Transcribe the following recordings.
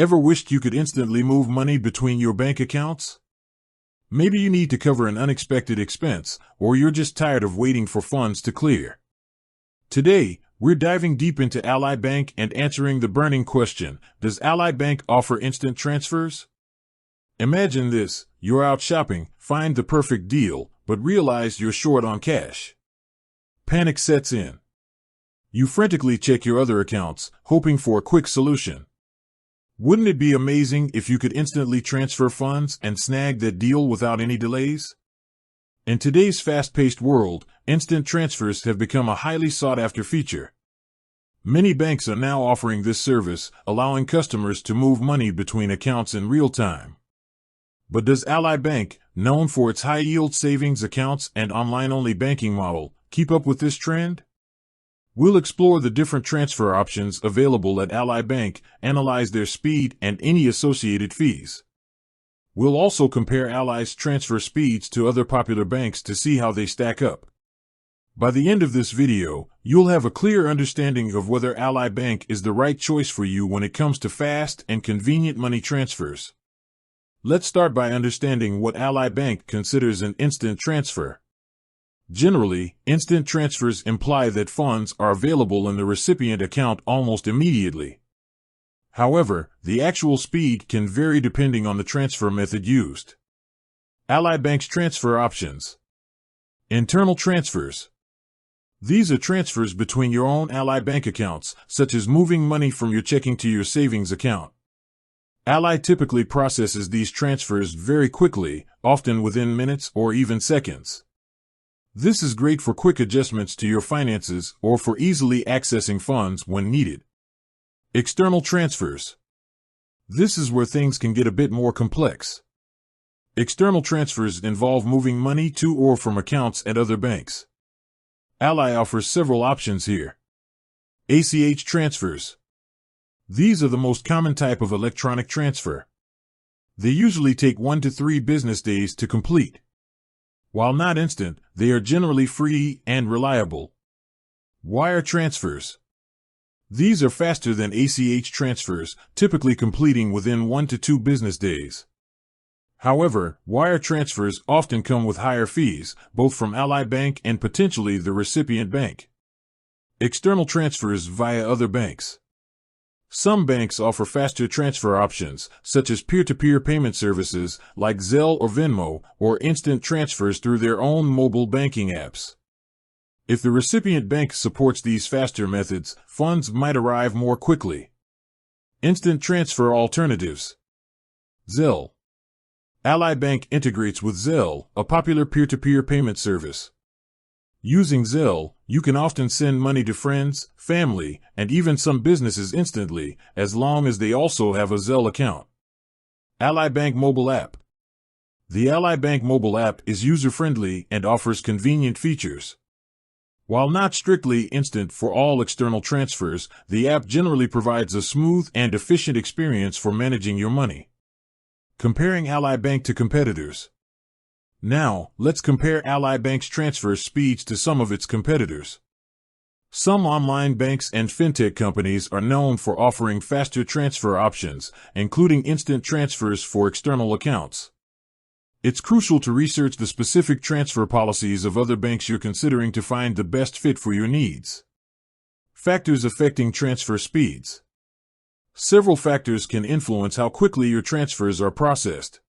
Ever wished you could instantly move money between your bank accounts? Maybe you need to cover an unexpected expense, or you're just tired of waiting for funds to clear. Today, we're diving deep into Ally Bank and answering the burning question, does Ally Bank offer instant transfers? Imagine this, you're out shopping, find the perfect deal, but realize you're short on cash. Panic sets in. You frantically check your other accounts, hoping for a quick solution. Wouldn't it be amazing if you could instantly transfer funds and snag that deal without any delays? In today's fast-paced world, instant transfers have become a highly sought-after feature. Many banks are now offering this service, allowing customers to move money between accounts in real time. But does Ally Bank, known for its high-yield savings accounts and online-only banking model, keep up with this trend? We'll explore the different transfer options available at Ally Bank, analyze their speed and any associated fees. We'll also compare Ally's transfer speeds to other popular banks to see how they stack up. By the end of this video, you'll have a clear understanding of whether Ally Bank is the right choice for you when it comes to fast and convenient money transfers. Let's start by understanding what Ally Bank considers an instant transfer. Generally, instant transfers imply that funds are available in the recipient account almost immediately. However, the actual speed can vary depending on the transfer method used. Ally Bank's transfer options. Internal transfers. These are transfers between your own Ally Bank accounts, such as moving money from your checking to your savings account. Ally typically processes these transfers very quickly, often within minutes or even seconds. This is great for quick adjustments to your finances or for easily accessing funds when needed. External transfers. This is where things can get a bit more complex. External transfers involve moving money to or from accounts at other banks. Ally offers several options here. ACH transfers. These are the most common type of electronic transfer. They usually take 1 to 3 business days to complete. While not instant, they are generally free and reliable. Wire transfers. These are faster than ACH transfers, typically completing within 1 to 2 business days. However, wire transfers often come with higher fees, both from Ally Bank and potentially the recipient bank. External transfers via other banks. Some banks offer faster transfer options, such as peer-to-peer payment services like Zelle or Venmo, or instant transfers through their own mobile banking apps. If the recipient bank supports these faster methods, funds might arrive more quickly. Instant transfer alternatives. Zelle. Ally Bank integrates with Zelle, a popular peer-to-peer payment service. Using Zelle, you can often send money to friends, family, and even some businesses instantly, as long as they also have a Zelle account. Ally Bank mobile app. The Ally Bank mobile app is user-friendly and offers convenient features. While not strictly instant for all external transfers, the app generally provides a smooth and efficient experience for managing your money. Comparing Ally Bank to competitors. Now, let's compare Ally Bank's transfer speeds to some of its competitors. Some online banks and fintech companies are known for offering faster transfer options, including instant transfers for external accounts. It's crucial to research the specific transfer policies of other banks you're considering to find the best fit for your needs. Factors affecting transfer speeds. Several factors can influence how quickly your transfers are processed.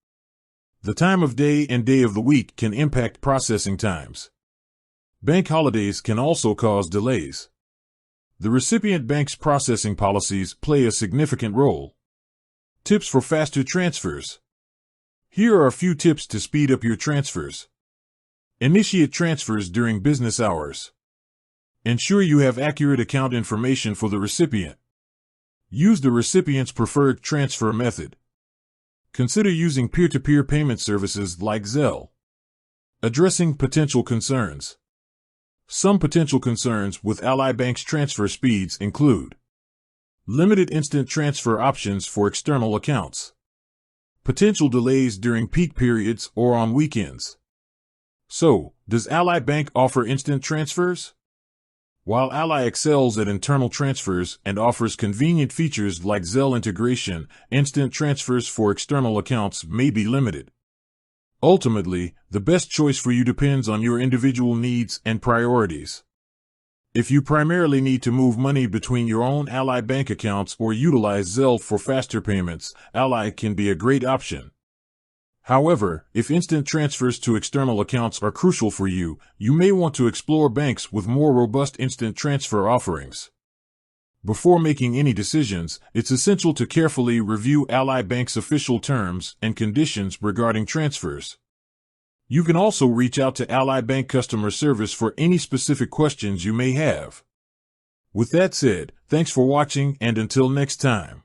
The time of day and day of the week can impact processing times. Bank holidays can also cause delays. The recipient bank's processing policies play a significant role. Tips for faster transfers. Here are a few tips to speed up your transfers. Initiate transfers during business hours. Ensure you have accurate account information for the recipient. Use the recipient's preferred transfer method. Consider using peer-to-peer payment services like Zelle. Addressing potential concerns. Some potential concerns with Ally Bank's transfer speeds include limited instant transfer options for external accounts, potential delays during peak periods or on weekends. So, does Ally Bank offer instant transfers? While Ally excels at internal transfers and offers convenient features like Zelle integration, instant transfers for external accounts may be limited. Ultimately, the best choice for you depends on your individual needs and priorities. If you primarily need to move money between your own Ally bank accounts or utilize Zelle for faster payments, Ally can be a great option. However, if instant transfers to external accounts are crucial for you, you may want to explore banks with more robust instant transfer offerings. Before making any decisions, it's essential to carefully review Ally Bank's official terms and conditions regarding transfers. You can also reach out to Ally Bank customer service for any specific questions you may have. With that said, thanks for watching, and until next time.